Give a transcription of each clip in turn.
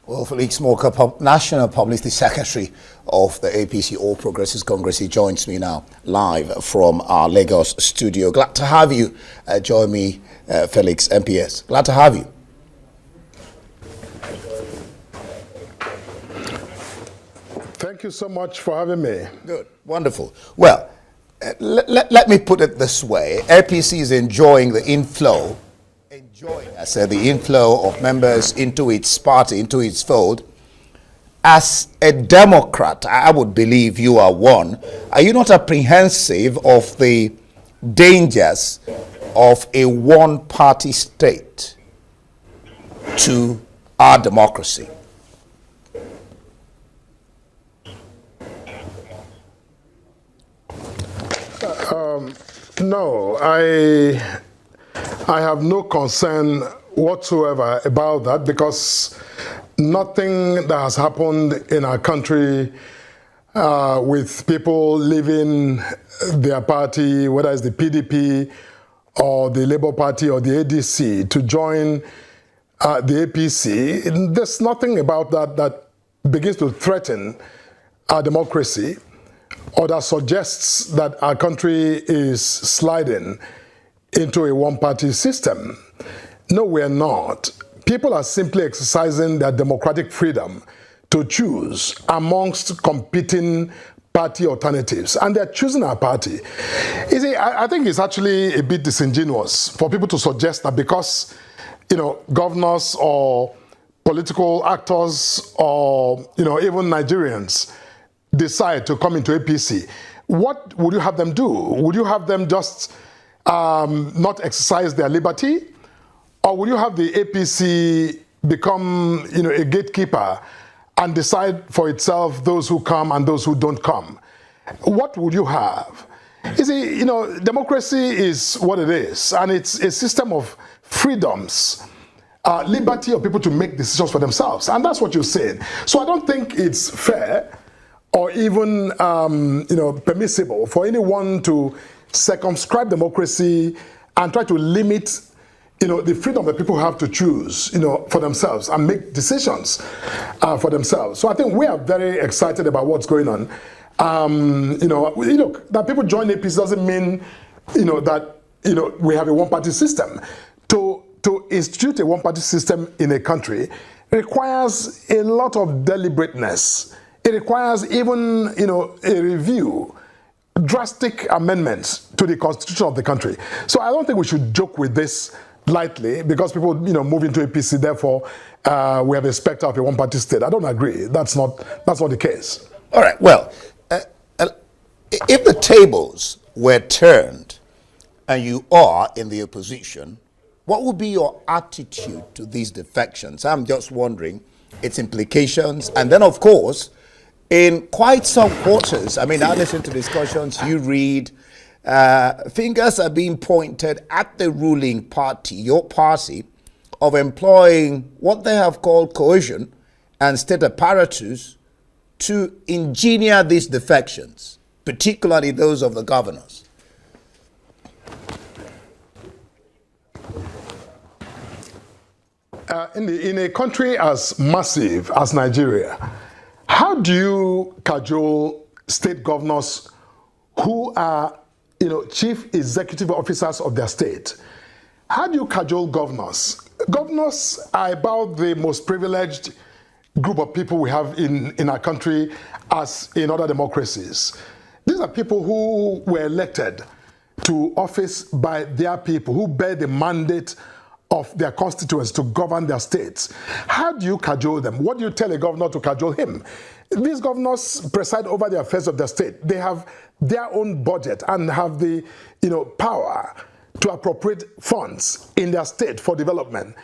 Well, Felix Morka, National Publicity Secretary of the APC All Progressives Congress, he joins me now live from our Lagos studio. Glad to have you join me, Felix, MPS. Glad to have you. Thank you so much for having me. Good, wonderful. Well, let me put it this way. APC is enjoying the inflow of members into its party, into its fold. As a Democrat, I would believe you are one. Are you not apprehensive of the dangers of a one-party state to our democracy? No, I have no concern whatsoever about that, because nothing that has happened in our country with people leaving their party, whether it's the PDP or the Labour Party or the ADC, to join the APC, there's nothing about that that begins to threaten our democracy or that suggests that our country is sliding into a one-party system. No, we're not. People are simply exercising their democratic freedom to choose amongst competing party alternatives, and they're choosing our party. You see, I think it's actually a bit disingenuous for people to suggest that because, governors or political actors or, even Nigerians decide to come into APC, what would you have them do? Would you have them just not exercise their liberty? Or will you have the APC become, a gatekeeper and decide for itself those who come and those who don't come? What would you have? You see, democracy is what it is, and it's a system of freedoms, liberty of people to make decisions for themselves, and that's what you're saying. So I don't think it's fair or even, permissible for anyone to circumscribe democracy and try to limit the freedom that people have to choose, for themselves and make decisions for themselves. So I think we are very excited about what's going on. Look, that people join APC doesn't mean, that, we have a one-party system. To institute a one-party system in a country requires a lot of deliberateness. It requires even, a review, drastic amendments to the constitution of the country. So I don't think we should joke with this lightly because people, move into APC, therefore we have a specter of a one-party state. I don't agree. That's not the case. All right. Well, if the tables were turned and you are in the opposition, what would be your attitude to these defections? I'm just wondering its implications, and then of course, in quite some quarters, I listen to discussions, you read, fingers are being pointed at the ruling party, your party, of employing what they have called coercion and state apparatus to engineer these defections, particularly those of the governors. In a country as massive as Nigeria, how do you cajole state governors who are, chief executive officers of their state? How do you cajole governors? Governors are about the most privileged group of people we have in our country as in other democracies. These are people who were elected to office by their people, who bear the mandate of their constituents to govern their states. How do you cajole them? What do you tell a governor to cajole him? These governors preside over the affairs of their state. They have their own budget and have the power to appropriate funds in their state for development.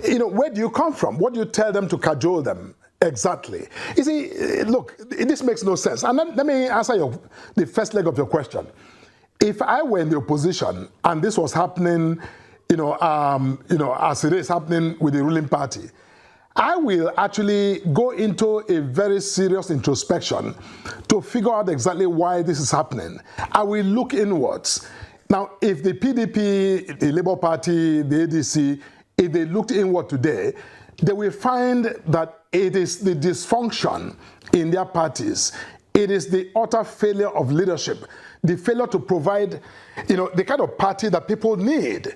Where do you come from? What do you tell them to cajole them exactly? You see, look, this makes no sense. And let me answer the first leg of your question. If I were in the opposition and this was happening, as it is happening with the ruling party, I will actually go into a very serious introspection to figure out exactly why this is happening. I will look inwards. Now, if the PDP, the Labour Party, the ADC, if they looked inward today, they will find that it is the dysfunction in their parties. It is the utter failure of leadership, the failure to provide, the kind of party that people need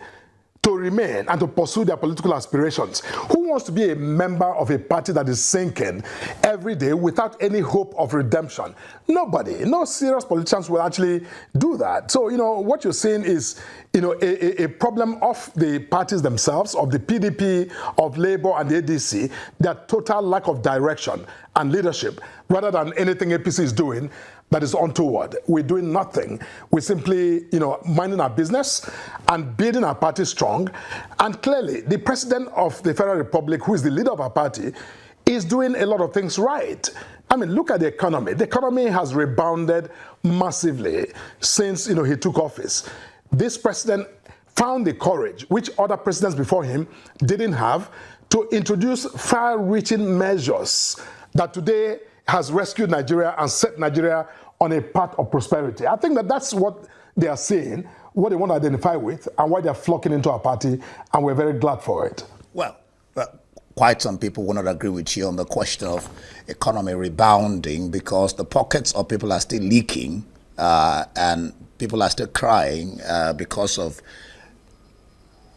to remain and to pursue their political aspirations. Who wants to be a member of a party that is sinking every day without any hope of redemption? Nobody. No serious politicians will actually do that. So, what you're saying is, a problem of the parties themselves, of the PDP, of Labour and the ADC, their total lack of direction and leadership, rather than anything APC is doing that is untoward. We're doing nothing. We're simply, minding our business and building our party strong. And clearly, the president of the Federal Republic, who is the leader of our party, is doing a lot of things right. I mean, look at the economy. The economy has rebounded massively since, he took office. This president found the courage, which other presidents before him didn't have, to introduce far-reaching measures that today has rescued Nigeria and set Nigeria on a path of prosperity. I think that that's what they are saying, what they want to identify with, and why they're flocking into our party, and we're very glad for it. Well, quite some people will not agree with you on the question of economy rebounding, because the pockets of people are still leaking and people are still crying because of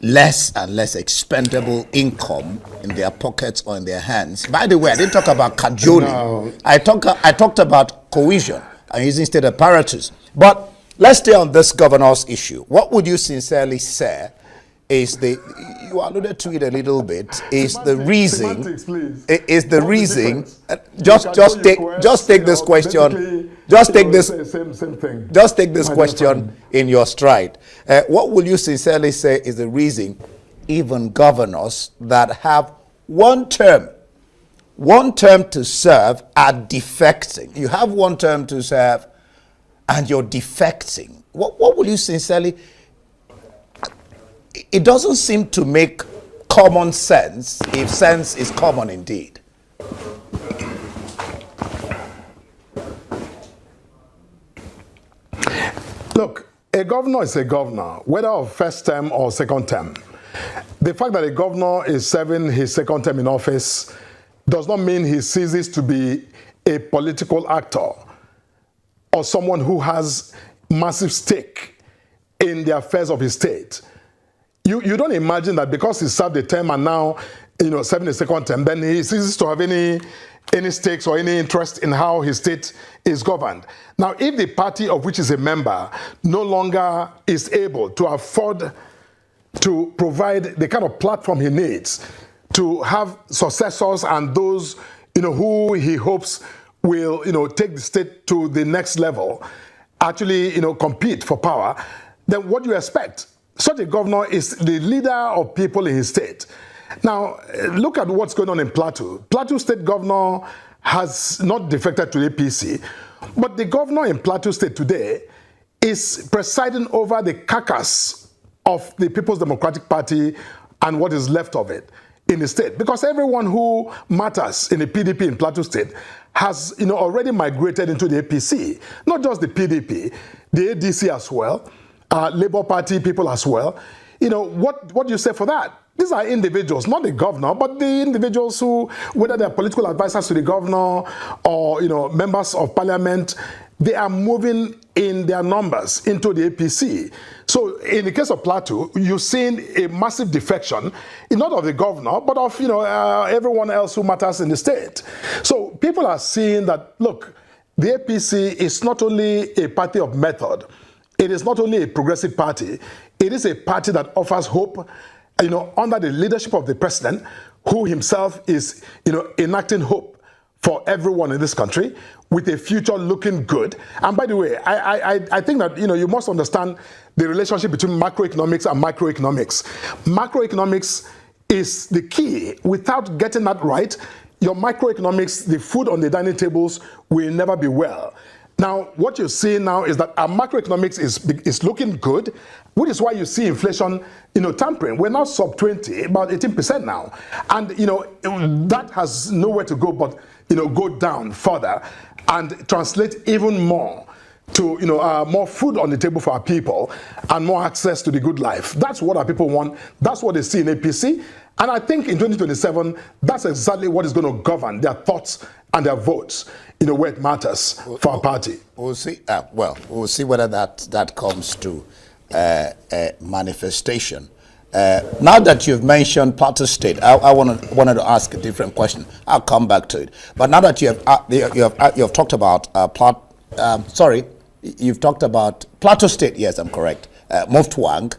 less and less expendable income in their pockets or in their hands. By the way, I didn't talk about cajoling. No. I talked about cohesion and using state apparatus. But let's stay on this governor's issue. What would you sincerely say is you alluded to it a little bit, is the reason, is the reason, just take this question, just take this question in your stride. What will you sincerely say is the reason even governors that have one term to serve are defecting? You have one term to serve and you're defecting. What will you sincerely... It doesn't seem to make common sense, if sense is common indeed. Look, a governor is a governor, whether of first term or second term. The fact that a governor is serving his second term in office does not mean he ceases to be a political actor or someone who has massive stake in the affairs of his state. You don't imagine that because he served a term and now, serving a second term, then he ceases to have any stakes or any interest in how his state is governed. Now, if the party of which is a member no longer is able to afford to provide the kind of platform he needs to have successors and those, who he hopes will, take the state to the next level, actually, compete for power, then what do you expect? Such a governor is the leader of people in his state. Now, look at what's going on in Plateau. Plateau State Governor has not defected to the APC, but the governor in Plateau State today is presiding over the carcass of the People's Democratic Party and what is left of it in the state. Because everyone who matters in the PDP in Plateau State has already migrated into the APC. Not just the PDP, the ADC as well. Labour Party people as well. What do you say for that? These are individuals, not the governor, but the individuals who, whether they're political advisors to the governor or, members of parliament, they are moving in their numbers into the APC. So in the case of Plateau, you've seen a massive defection, not of the governor, but of, everyone else who matters in the state. So people are seeing that, look, the APC is not only a party of method, it is not only a progressive party, it is a party that offers hope, under the leadership of the president, who himself is, enacting hope for everyone in this country with a future looking good. And by the way, I think that, you must understand the relationship between macroeconomics and microeconomics. Macroeconomics is the key. Without getting that right, your microeconomics, the food on the dining tables, will never be well. Now, what you're seeing now is that our macroeconomics is looking good, which is why you see inflation, tampering. We're now sub 20, about 18% now. And, that has nowhere to go but, go down further and translate even more to, more food on the table for our people and more access to the good life. That's what our people want. That's what they see in APC. And I think in 2027, that's exactly what is going to govern their thoughts and their votes, where it matters for our party. We'll see. We'll see whether that comes to manifestation. Now that you've mentioned Plateau State, I wanted to ask a different question. I'll come back to it. But now that you've talked about you've talked about Plateau State. Yes, I'm correct. Moftwang.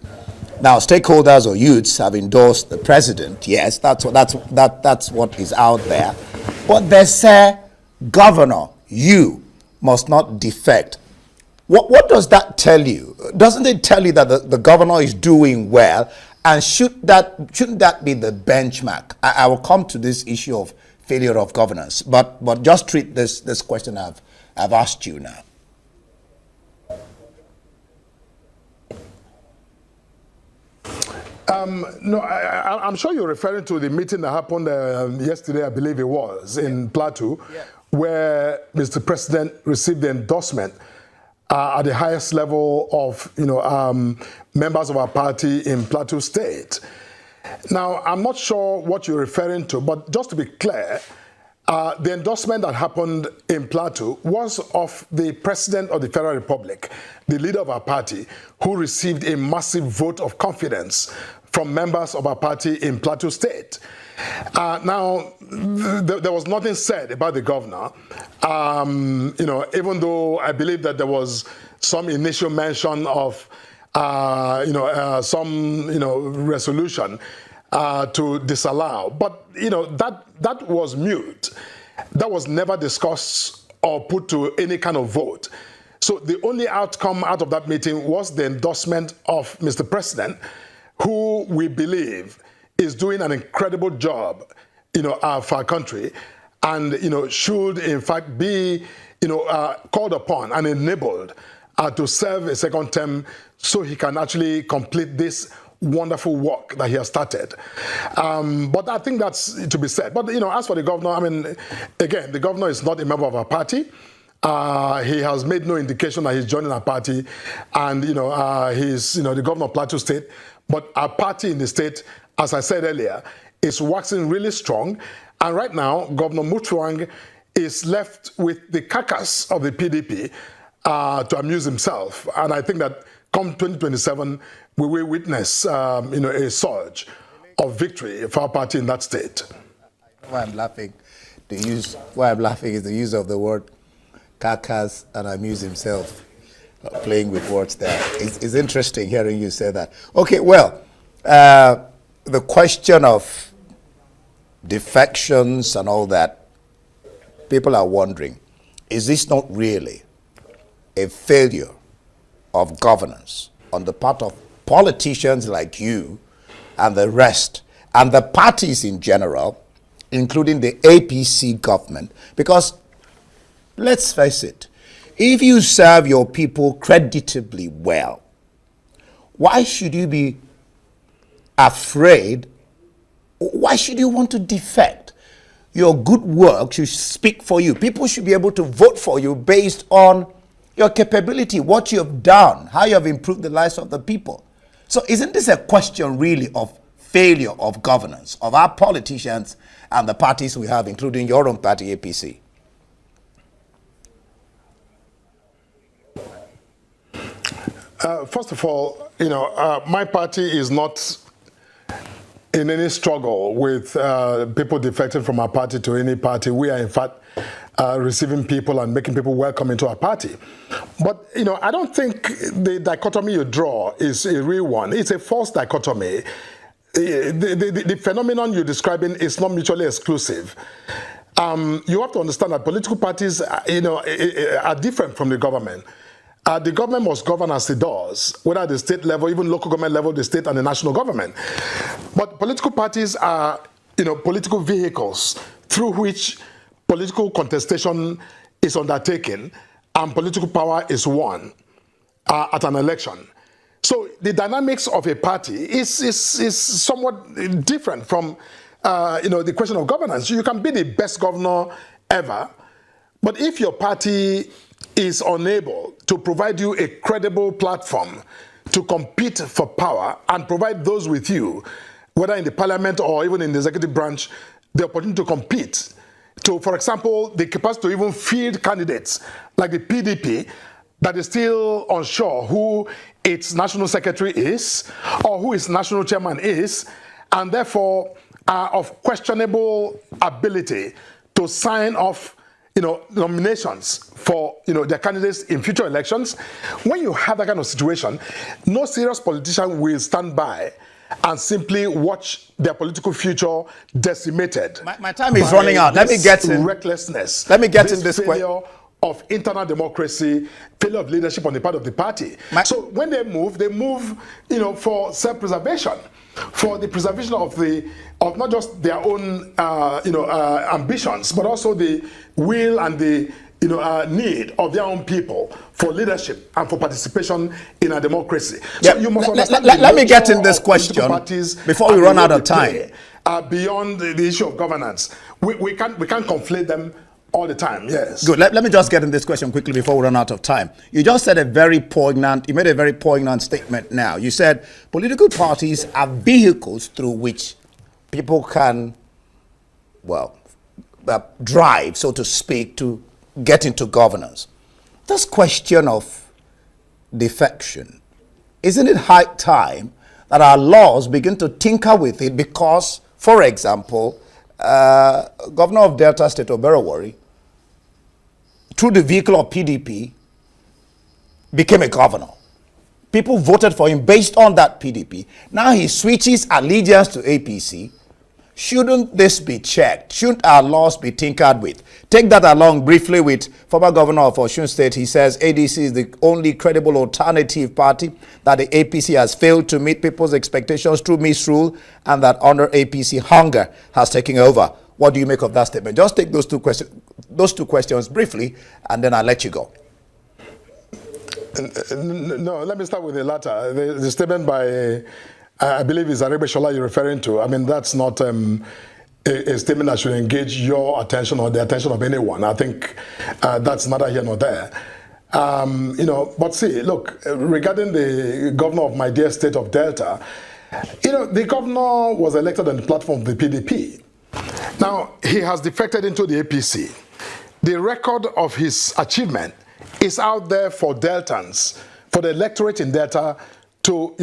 Now, stakeholders or youths have endorsed the president. Yes, that's what is out there. But they say, Governor, you must not defect. What does that tell you? Doesn't it tell you that the governor is doing well? And shouldn't that be the benchmark? I will come to this issue of failure of governance, but just treat this question I've asked you now. No, I'm sure you're referring to the meeting that happened yesterday, I believe it was, in Plateau, where Mr. President received the endorsement at the highest level of, members of our party in Plateau State. Now, I'm not sure what you're referring to, but just to be clear, the endorsement that happened in Plateau was of the President of the Federal Republic, the leader of our party, who received a massive vote of confidence from members of our party in Plateau State. Now, there was nothing said about the governor, even though I believe that there was some initial mention of, some, resolution to disallow. But, that was mute. That was never discussed or put to any kind of vote. So the only outcome out of that meeting was the endorsement of Mr. President, who we believe is doing an incredible job, for our country, and should in fact be, called upon and enabled to serve a second term, so he can actually complete this wonderful work that he has started. But I think that's to be said. But as for the governor, I mean, again, the governor is not a member of our party. He has made no indication that he's joining our party, and he's the governor of Plateau State. But our party in the state, as I said earlier, is waxing really strong. And right now, Governor Mutuang is left with the carcass of the PDP to amuse himself. And I think that come 2027, we will witness a surge of victory for our party in that state. Why I'm laughing, why I'm laughing is the use of the word carcass and amuse himself. Playing with words there. It's interesting hearing you say that. Okay, well, the question of defections and all that, people are wondering, is this not really a failure of governance on the part of politicians like you and the rest, and the parties in general, including the APC government? Because let's face it, if you serve your people creditably well, why should you be afraid? Why should you want to defect? Your good work should speak for you. People should be able to vote for you based on your capability, what you have done, how you have improved the lives of the people. So isn't this a question really of failure of governance of our politicians and the parties we have, including your own party, APC? First of all, my party is not in any struggle with people defecting from our party to any party. We are, in fact, receiving people and making people welcome into our party. But, I don't think the dichotomy you draw is a real one. It's a false dichotomy. The phenomenon you're describing is not mutually exclusive. You have to understand that political parties, are different from the government. The government must govern as it does, whether at the state level, even local government level, the state and the national government. But political parties are, political vehicles through which political contestation is undertaken and political power is won at an election. So the dynamics of a party is somewhat different from, the question of governance. You can be the best governor ever, but if your party is unable to provide you a credible platform to compete for power and provide those with you whether in the parliament or even in the executive branch, the opportunity to compete. To, for example, the capacity to even field candidates like the PDP that is still unsure who its national secretary is or who its national chairman is, and therefore are of questionable ability to sign off nominations for their candidates in future elections. When you have that kind of situation, no serious politician will stand by and simply watch their political future decimated. My time is running out. Let me get in recklessness. Let me get in this failure of internal democracy, failure of leadership on the part of the party. So when they move, for self-preservation, for the preservation of not just their own ambitions, but also the will and the need of their own people for leadership and for participation in a democracy. So you must understand. Let me get in this question before we run out of time. Beyond the issue of governance, we can't conflate them all the time. Yes. Good. Let me just get in this question quickly before we run out of time. You just said you made a very poignant statement now. You said political parties are vehicles through which people can, drive, so to speak, to get into governance. This question of defection, isn't it high time that our laws begin to tinker with it? Because, for example, Governor of Delta State, Oberowori, through the vehicle of PDP, became a governor. People voted for him based on that PDP. Now he switches allegiance to APC. Shouldn't this be checked? Shouldn't our laws be tinkered with? Take that along briefly with former governor of Osun State. He says ADC is the only credible alternative party, that the APC has failed to meet people's expectations through misrule, and that under APC hunger has taken over. What do you make of that statement? Just take those two questions briefly, and then I'll let you go. No, let me start with the latter. The statement by I believe it's Arebe Shola you're referring to. I mean, that's not a statement that should engage your attention or the attention of anyone. I think that's neither here nor there. But see, look, regarding the governor of my dear state of Delta, the governor was elected on the platform of the PDP. Now, he has defected into the APC. The record of his achievement is out there for Deltans, for the electorate in Delta to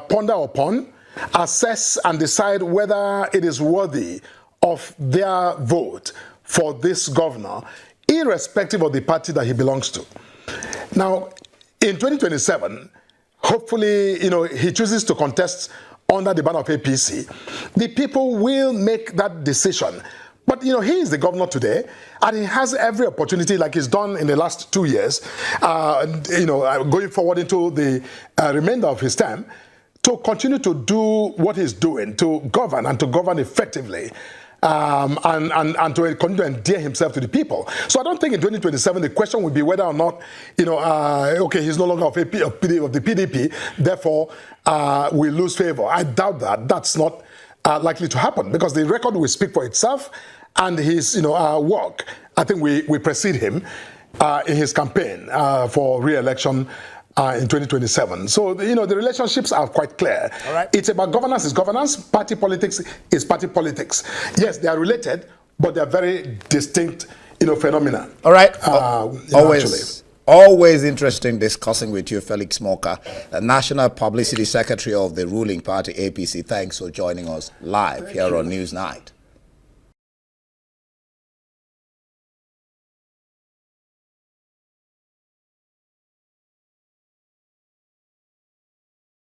ponder upon, assess and decide whether it is worthy of their vote for this governor, irrespective of the party that he belongs to. Now, in 2027, hopefully, he chooses to contest under the banner of APC. The people will make that decision. But, he is the governor today, and he has every opportunity, like he's done in the last 2 years, going forward into the remainder of his term, to continue to do what he's doing, to govern and to govern effectively, and to continue to endear himself to the people. So I don't think in 2027 the question will be whether or not, okay, he's no longer of the PDP, therefore we lose favor. I doubt that. That's not likely to happen, because the record will speak for itself, and his work, I think we precede him in his campaign for re-election in 2027. So the relationships are quite clear. All right. It's about governance is governance, party politics is party politics. Yes, they are related, but they are very distinct phenomena. All right. Actually. Always interesting discussing with you, Felix Morka, the National Publicity Secretary of the ruling party, APC. Thanks for joining us live here on Newsnight.